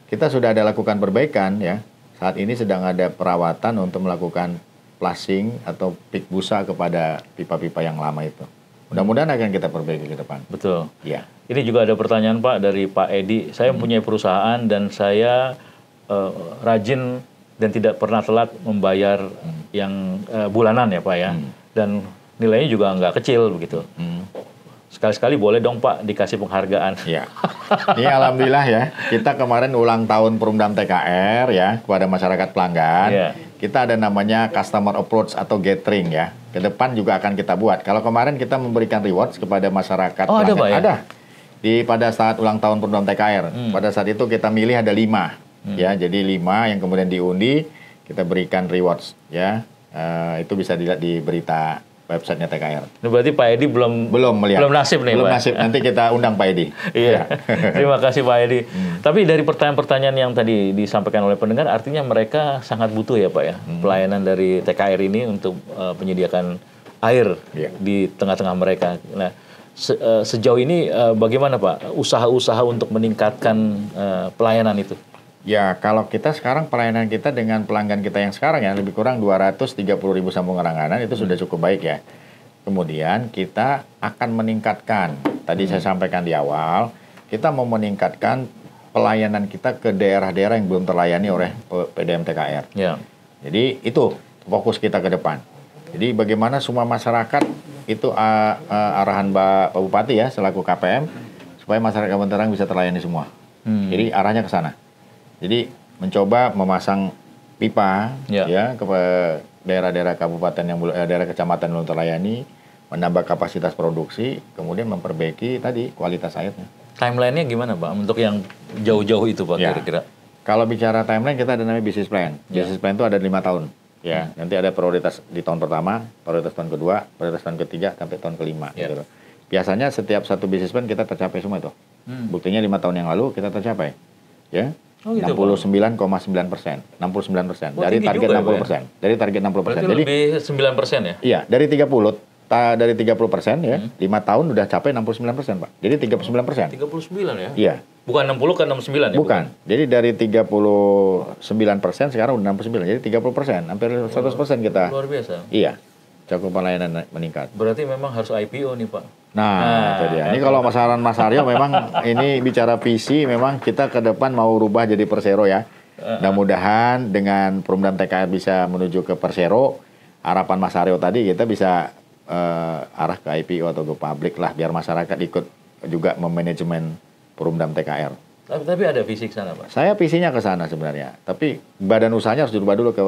Kita sudah ada lakukan perbaikan ya. Saat ini sedang ada perawatan untuk melakukan flushing atau pik busa kepada pipa-pipa yang lama itu. Mudah-mudahan akan kita perbaiki ke depan. Betul. Ya. Ini juga ada pertanyaan Pak dari Pak Edi. Saya mempunyai perusahaan dan saya rajin dan tidak pernah telat membayar yang bulanan ya Pak ya. Dan nilainya juga nggak kecil begitu. Sekali-sekali boleh dong Pak dikasih penghargaan. Ya. Ini alhamdulillah ya, kita kemarin ulang tahun Perumdam TKR ya kepada masyarakat pelanggan. Kita ada namanya customer approach atau gathering ya. Ke depan juga akan kita buat. Kalau kemarin kita memberikan rewards kepada masyarakat pelanggan. Ada Pak ya? Ada. Pada saat ulang tahun Perumdam TKR. Pada saat itu kita milih ada 5. Ya, jadi 5 yang kemudian diundi, kita berikan rewards ya. Itu bisa dilihat di berita websitenya TKR. Ini berarti Pak Edi belum melihat. Belum nasib nih belum Pak. Nasib. Nanti kita undang Pak Edi. Iya. Terima kasih Pak Edi. Tapi dari pertanyaan-pertanyaan yang tadi disampaikan oleh pendengar, artinya mereka sangat butuh ya Pak ya pelayanan dari TKR ini untuk menyediakan air di tengah-tengah mereka. Nah, sejauh ini bagaimana Pak usaha-usaha untuk meningkatkan pelayanan itu? Ya, kalau kita sekarang pelayanan kita dengan pelanggan kita yang sekarang ya lebih kurang 230.000 sambungan langganan itu sudah cukup baik ya. Kemudian kita akan meningkatkan, tadi saya sampaikan di awal, kita mau meningkatkan pelayanan kita ke daerah-daerah yang belum terlayani oleh PDM TKR. Ya. Jadi itu fokus kita ke depan. Jadi bagaimana semua masyarakat itu arahan Pak Bupati ya selaku KPM supaya masyarakat Banterang bisa terlayani semua. Jadi arahnya ke sana. Jadi mencoba memasang pipa ya ke daerah-daerah kabupaten yang daerah kecamatan belum terlayani, menambah kapasitas produksi, kemudian memperbaiki tadi kualitas airnya. Timeline-nya gimana Pak untuk yang jauh-jauh itu Pak kira-kira? Kalau bicara timeline kita ada namanya business plan. Business plan itu ada 5 tahun. Ya, nanti ada prioritas di tahun pertama, prioritas tahun kedua, prioritas tahun ketiga sampai tahun kelima. Gitu. Biasanya setiap satu business plan kita tercapai semua itu. Buktinya 5 tahun yang lalu kita tercapai. Ya. 69,9%, 69% dari target 60%, dari target 60%. Berarti jadi lebih 9% ya? Iya, dari 30% ya, 5 tahun udah capai 69% Pak. Jadi 39%. 39 ya? Iya. Bukan 60 ke 69 ya? Bukan. Jadi dari 39% sekarang udah 69, jadi 30%, hampir 100% kita. Luar biasa. Iya. Cakupan layanan meningkat. Berarti memang harus IPO nih Pak. Nah, itu dia. Ini kalau masalah Mas Aryo memang ini bicara visi, memang kita ke depan mau rubah jadi Persero ya. Mudah-mudahan dengan Perumdam TKR bisa menuju ke Persero, harapan Mas Aryo tadi kita bisa arah ke IPO atau ke publik lah, biar masyarakat ikut juga memanajemen Perumdam TKR. Tapi ada visi ke sana Pak? Saya visinya ke sana sebenarnya. Tapi badan usahanya harus dirubah dulu ke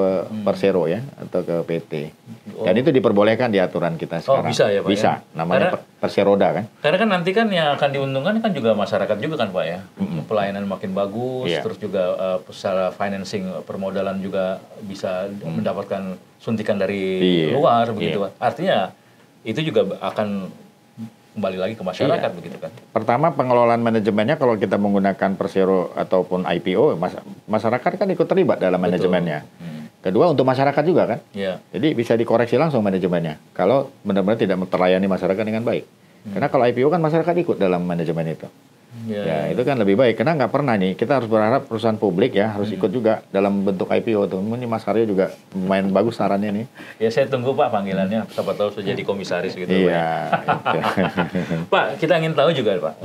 Persero ya, atau ke PT. Dan itu diperbolehkan di aturan kita sekarang. Oh bisa ya Pak? Bisa, ya? namanya Perseroda kan. Karena kan nanti kan yang akan diuntungkan kan juga masyarakat juga kan Pak ya. Pelayanan makin bagus, terus juga secara financing permodalan juga bisa mendapatkan suntikan dari luar begitu Pak. Artinya itu juga akan kembali lagi ke masyarakat begitu kan. Pertama pengelolaan manajemennya kalau kita menggunakan Persero ataupun IPO, masyarakat kan ikut terlibat dalam manajemennya. Kedua untuk masyarakat juga kan. Jadi bisa dikoreksi langsung manajemennya kalau benar-benar tidak terlayani masyarakat dengan baik. Karena kalau IPO kan masyarakat ikut dalam manajemen itu. Ya itu kan lebih baik. Karena nggak pernah nih, kita harus berharap perusahaan publik ya harus ikut juga dalam bentuk IPO tuh. Ini Mas Aryo juga main bagus sarannya nih. Ya saya tunggu Pak panggilannya, siapa tahu sudah jadi komisaris gitu. Iya. Pak, kita ingin tahu juga Pak,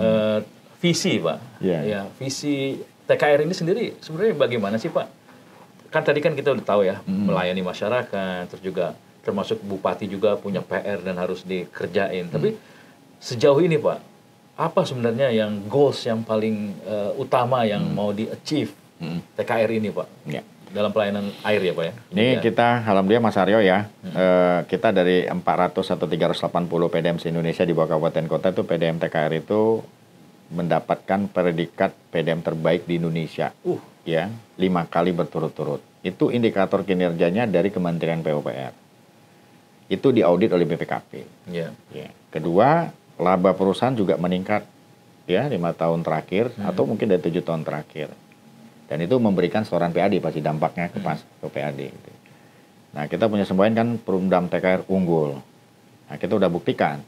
visi Pak. Ya, visi TKR ini sendiri sebenarnya bagaimana sih Pak? Kan tadi kan kita udah tahu ya, melayani masyarakat, terus juga termasuk bupati juga punya PR dan harus dikerjain. Tapi sejauh ini Pak, apa sebenarnya yang goals yang paling utama yang mau di-achieve TKR ini Pak? Dalam pelayanan air ya Pak ya? Ini kita, alhamdulillah Mas Aryo ya, kita dari 400 atau 380 PDM se-Indonesia di bawah kabupaten kota itu PDM TKR itu mendapatkan predikat PDM terbaik di Indonesia. Ya, 5 kali berturut-turut. Itu indikator kinerjanya dari Kementerian PUPR. Itu diaudit oleh BPKP. Ya. Kedua, laba perusahaan juga meningkat ya 5 tahun terakhir atau mungkin dari 7 tahun terakhir. Dan itu memberikan setoran PAD pasti dampaknya ke PAD. Gitu. Nah, kita punya semboyan kan program TKR unggul. Nah, kita udah buktikan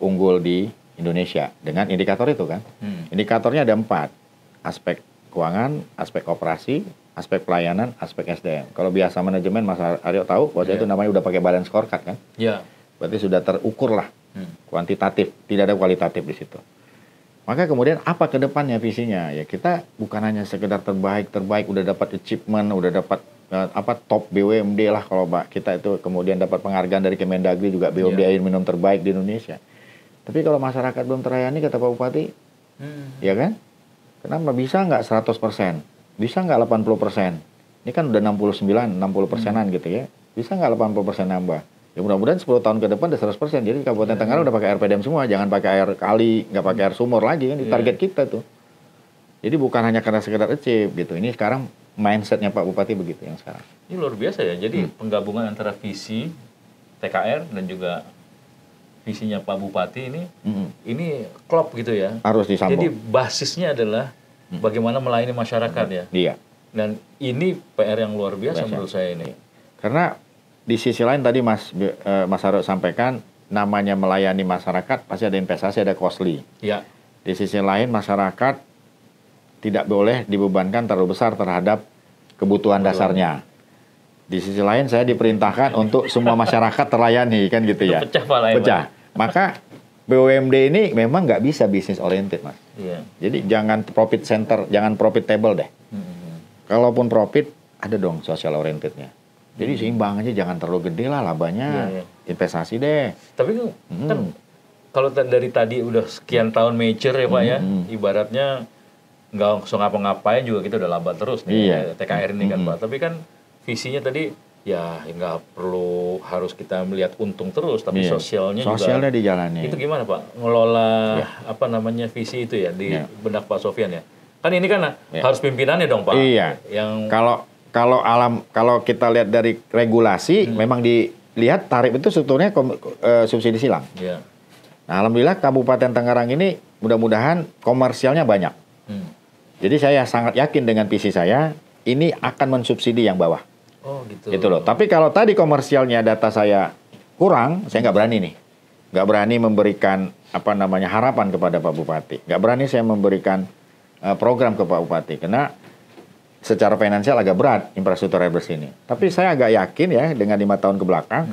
unggul di Indonesia dengan indikator itu kan. Indikatornya ada 4. Aspek keuangan, aspek operasi, aspek pelayanan, aspek SDM. Kalau biasa manajemen, Mas Aryo tahu, bahwa itu namanya udah pakai balance scorecard kan? Iya. Berarti sudah terukur lah, kuantitatif, tidak ada kualitatif di situ. Maka kemudian apa ke depannya visinya? Ya kita bukan hanya sekedar terbaik, udah dapat achievement, udah dapat top BUMD lah kalau kita itu kemudian dapat penghargaan dari Kemendagri juga BUMD air minum terbaik di Indonesia. Tapi kalau masyarakat belum terlayani kata Pak Bupati, ya kan? Kenapa bisa nggak 100%? Bisa nggak 80%? Ini kan udah 60%-an gitu ya. Bisa nggak 80% nambah? Ya mudah-mudahan 10 tahun ke depan udah 100%. Jadi Kabupaten Tenggara udah pakai air PDM semua. Jangan pakai air kali, nggak pakai air sumur lagi kan. Di target kita tuh. Jadi bukan hanya karena sekedar achieve gitu. Ini sekarang mindsetnya Pak Bupati begitu yang sekarang. Ini luar biasa ya. Jadi penggabungan antara visi TKR dan juga visinya Pak Bupati ini klop gitu ya. Harus disambung. Jadi basisnya adalah bagaimana melayani masyarakat ya. Iya. Dan ini PR yang luar biasa menurut saya ini. Karena di sisi lain tadi Mas Aryo sampaikan namanya melayani masyarakat pasti ada investasi, ada costly. Iya. Di sisi lain masyarakat tidak boleh dibebankan terlalu besar terhadap kebutuhan dasarnya. Di sisi lain saya diperintahkan untuk semua masyarakat terlayani kan gitu ya. Pecah. Maka BUMD ini memang nggak bisa bisnis oriented Mas. Iya. Jadi jangan profit center, jangan profitable deh. Kalaupun profit ada dong social orientednya. Jadi seimbang aja, jangan terlalu gede lah labanya. Investasi deh. Tapi kan kalau dari tadi udah sekian tahun mature ya Pak ya, ibaratnya nggak langsung ngapa-ngapain juga kita udah laba terus nih TKR ini kan Pak. Tapi kan visinya tadi ya nggak perlu harus kita melihat untung terus, tapi sosialnya juga dijalani. Itu gimana Pak ngelola visi itu ya di benak Pak Sofyan ya? Kan ini kan harus pimpinannya dong Pak. Iya. Yang kalau kita lihat dari regulasi memang dilihat tarif itu sebetulnya subsidi silang. Iya. Nah, alhamdulillah Kabupaten Tangerang ini mudah-mudahan komersialnya banyak. Jadi saya sangat yakin dengan visi saya ini akan mensubsidi yang bawah. Oh gitu. Gitu loh. Tapi kalau tadi komersialnya data saya kurang, saya nggak berani nih. Nggak berani memberikan harapan kepada Pak Bupati. Nggak berani saya memberikan program ke Pak Bupati. Karena secara finansial agak berat infrastruktur air bersih ini. Tapi saya agak yakin ya dengan 5 tahun ke belakang,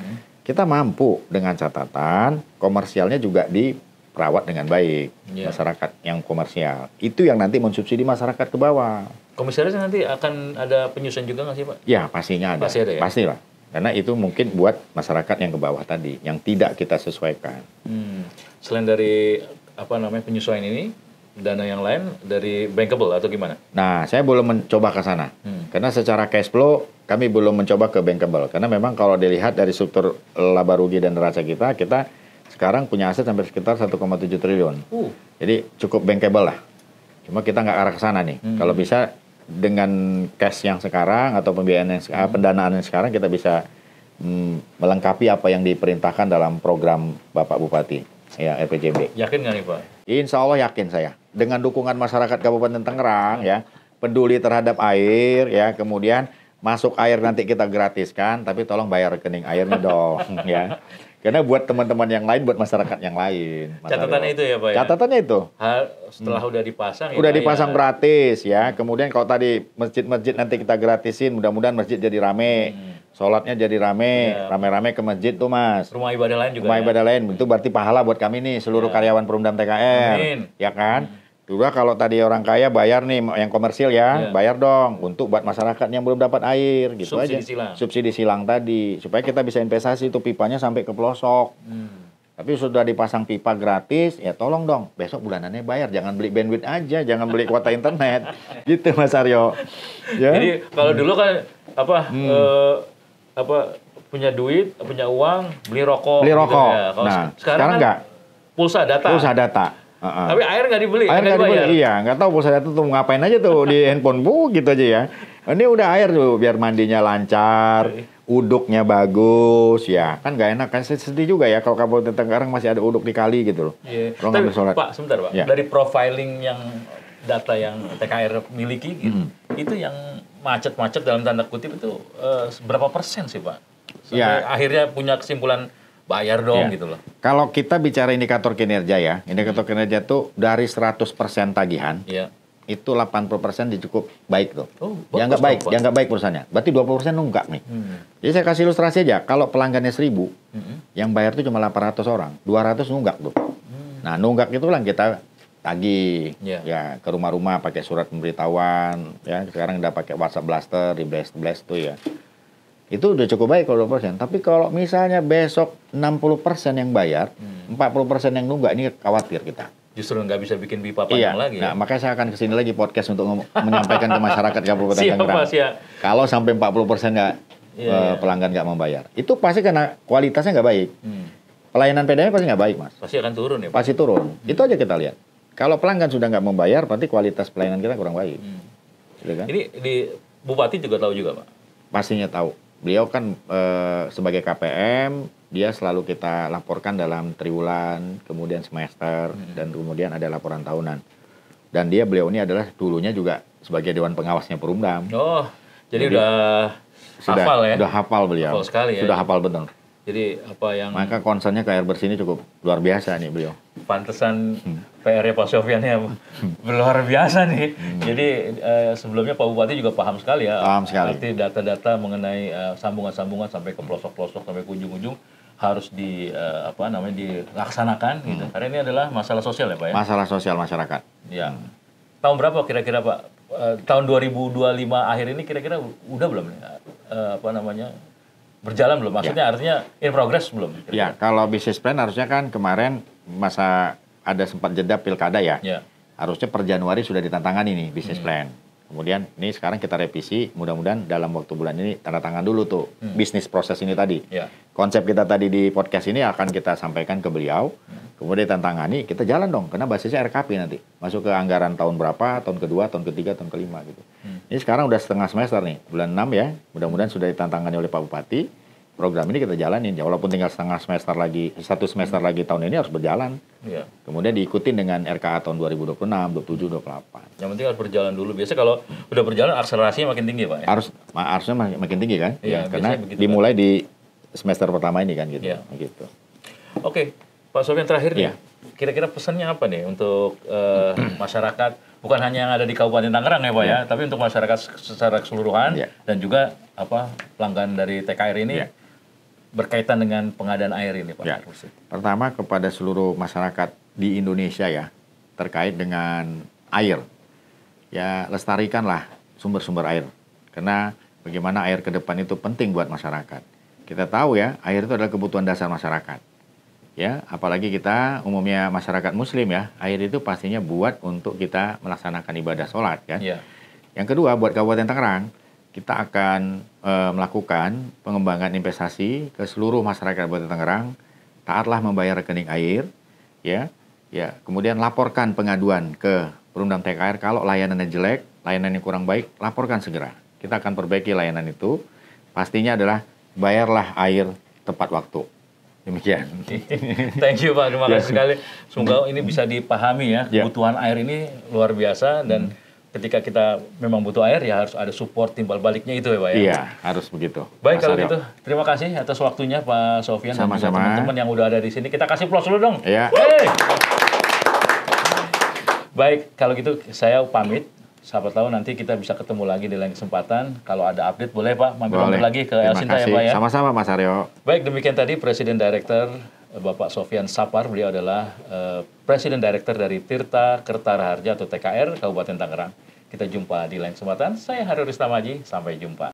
kita mampu dengan catatan komersialnya juga diperawat dengan baik. Masyarakat yang komersial. Itu yang nanti mensubsidi masyarakat ke bawah. Komersialnya nanti akan ada penyusunan juga nggak sih Pak? Ya pastinya ada. Pasti ada ya? Pastilah. Karena itu mungkin buat masyarakat yang ke bawah tadi, yang tidak kita sesuaikan. Selain dari penyesuaian ini, dana yang lain dari bankable atau gimana? Nah, saya belum mencoba ke sana. Karena secara cash flow kami belum mencoba ke bankable. Karena memang kalau dilihat dari struktur laba rugi dan neraca kita sekarang punya aset sampai sekitar 1,7 triliun. Jadi cukup bankable lah. Cuma kita nggak arah ke sana nih. Kalau bisa dengan cash yang sekarang atau pembiayaan yang pendanaan yang sekarang kita bisa melengkapi apa yang diperintahkan dalam program Bapak Bupati ya RPJB. Yakin nggak nih Pak? Insya Allah yakin saya. Dengan dukungan masyarakat Kabupaten Tangerang ya, peduli terhadap air ya, kemudian masuk air nanti kita gratiskan, tapi tolong bayar rekening airnya dong ya. Karena buat teman-teman yang lain, buat masyarakat yang lain. Catatannya itu ya Pak ya? Catatannya itu. Setelah udah dipasang. Udah dipasang gratis ya. Kemudian kalau tadi masjid-masjid nanti kita gratisin, mudah-mudahan masjid jadi rame. Sholatnya jadi rame. Rame-rame ke masjid tuh Mas. Rumah ibadah lain juga. Rumah ibadah lain. Itu berarti pahala buat kami nih, seluruh karyawan Perumdam TKR. Amin. Ya kan? Juga kalau tadi orang kaya bayar nih, yang komersil ya, bayar dong untuk buat masyarakat yang belum dapat air, gitu subsidi aja. Silang. Subsidi silang tadi, supaya kita bisa investasi itu pipanya sampai ke pelosok. Tapi sudah dipasang pipa gratis, ya tolong dong, besok bulanannya bayar, jangan beli bandwidth aja, jangan beli kuota internet, gitu Mas Aryo. Ya? Jadi kalau dulu kan punya duit, punya uang, beli rokok. Beli rokok. Gitu ya. Nah, sekarang enggak. Pulsa data. Pulsa data. Tapi air nggak dibeli. Air nggak dibeli, iya. Nggak tahu pulsa itu tuh ngapain aja tuh di handphone gitu aja ya. Ini udah air tuh biar mandinya lancar, uduknya bagus ya. Kan nggak enak, kan sedih juga ya kalau Kabupaten Tangerang masih ada uduk di kali gitu loh. Iya. Tapi, Pak, sebentar Pak. Ya. Dari profiling yang data yang TKR miliki gitu, itu yang macet-macet dalam tanda kutip itu berapa persen sih Pak? Sampai akhirnya punya kesimpulan bayar dong gitu loh. Kalau kita bicara indikator kinerja ya, indikator kinerja tuh dari 100% tagihan, itu 80% cukup baik tuh. Yang nggak baik, yang nggak baik perusahaannya. Berarti 20% nunggak nih. Jadi saya kasih ilustrasi aja, kalau pelanggannya 1000, yang bayar tuh cuma 800 orang, 200 nunggak tuh. Nah nunggak itu lah kita tagih ya ke rumah-rumah pakai surat pemberitahuan, ya sekarang udah pakai WhatsApp Blaster, di blast tuh ya. Itu udah cukup baik kalau 20%. Tapi kalau misalnya besok 60% yang bayar, 40% yang nunggak, ini khawatir kita. Justru nggak bisa bikin pipa panjang lagi. Nah, makanya saya akan kesini lagi podcast untuk menyampaikan ke masyarakat Kabupaten Tangerang. Kalau sampai 40% nggak pelanggan nggak membayar, itu pasti karena kualitasnya nggak baik. Pelayanan PDAM pasti nggak baik, Mas. Pasti akan turun ya, Pak? Pasti turun. Itu aja kita lihat. Kalau pelanggan sudah nggak membayar, berarti kualitas pelayanan kita kurang baik. Gitu kan? Ini di Bupati juga tahu juga, Pak? Pastinya tahu. Beliau kan sebagai KPM, dia selalu kita laporkan dalam triwulan, kemudian semester, dan kemudian ada laporan tahunan. Dan beliau ini adalah dulunya juga sebagai Dewan Pengawasnya Perumdam. Oh, jadi udah hafal ya? Sudah hafal beliau. Hafal sekali ya? Sudah hafal betul. Jadi apa yang... Maka concernnya ke air bersih ini cukup luar biasa nih beliau. Pantesan PR-nya Pak Sofyan-nya luar biasa nih. Jadi sebelumnya Pak Bupati juga paham sekali ya. Paham sekali. Arti data-data mengenai sambungan-sambungan sampai ke pelosok-pelosok sampai ke ujung-ujung harus dilaksanakan gitu. Karena ini adalah masalah sosial ya Pak ya. Masalah sosial masyarakat. Ya. Tahun berapa kira-kira Pak? Tahun 2025 akhir ini kira-kira udah belum berjalan belum? Maksudnya artinya in progress belum? Kira-kira? Ya, kalau business plan harusnya kan kemarin masa ada sempat jeda pilkada ya. Harusnya per Januari sudah ditantangani nih business plan. Kemudian ini sekarang kita revisi, mudah-mudahan dalam waktu bulan ini tanda tangan dulu tuh bisnis proses ini tadi. Konsep kita tadi di podcast ini akan kita sampaikan ke beliau. Kemudian tantangani, kita jalan dong, karena basisnya RKP nanti. Masuk ke anggaran tahun berapa, tahun kedua, tahun ketiga, tahun kelima gitu. Ini sekarang udah setengah semester nih, bulan 6 ya. Mudah-mudahan sudah ditantangani oleh Pak Bupati. Program ini kita jalanin, walaupun tinggal setengah semester lagi, 1 semester lagi tahun ini harus berjalan. Kemudian diikutin dengan RKA tahun 2026, 27, 28. Yang penting harus berjalan dulu. Biasanya kalau udah berjalan akselerasinya makin tinggi Pak ya? Harusnya makin tinggi kan? Karena dimulai di semester pertama ini kan gitu. Gitu. Oke, Pak Sofyan terakhir nih, kira-kira pesannya apa nih untuk masyarakat, bukan hanya yang ada di Kabupaten Tangerang ya Pak ya, tapi untuk masyarakat secara keseluruhan dan juga pelanggan dari TKR ini berkaitan dengan pengadaan air ini Pak. Pertama kepada seluruh masyarakat di Indonesia ya, terkait dengan air. Ya lestarikanlah sumber-sumber air. Karena bagaimana air ke depan itu penting buat masyarakat. Kita tahu ya, air itu adalah kebutuhan dasar masyarakat. Ya, apalagi kita umumnya masyarakat muslim ya, air itu pastinya buat untuk kita melaksanakan ibadah sholat kan. Yang kedua buat Kabupaten Tangerang, kita akan melakukan pengembangan investasi ke seluruh masyarakat Kabupaten Tangerang. Taatlah membayar rekening air, ya. Kemudian laporkan pengaduan ke Perumdam TKR kalau layanannya jelek, layanannya kurang baik, laporkan segera. Kita akan perbaiki layanan itu. Pastinya adalah bayarlah air tepat waktu. Demikian. Thank you Pak, terima kasih sekali. Semoga ini bisa dipahami ya, kebutuhan air ini luar biasa dan ketika kita memang butuh air ya harus ada support timbal baliknya itu ya Pak ya. Iya, harus begitu. Baik kalau gitu, terima kasih atas waktunya Pak Sofyan dan juga teman-teman yang udah ada di sini. Kita kasih applause dulu dong. Baik, kalau gitu saya pamit. Siapa tahu nanti kita bisa ketemu lagi di lain kesempatan. Kalau ada update boleh Pak mampir lagi ke El Sinta ya Pak ya. Sama-sama Mas Aryo. Baik, demikian tadi Presiden Director Bapak Sofyan Sapar. Beliau adalah Presiden Director dari Tirta Kertara Harja atau TKR Kabupaten Tangerang. Kita jumpa di lain kesempatan. Saya Haryo Ristamaji. Sampai jumpa.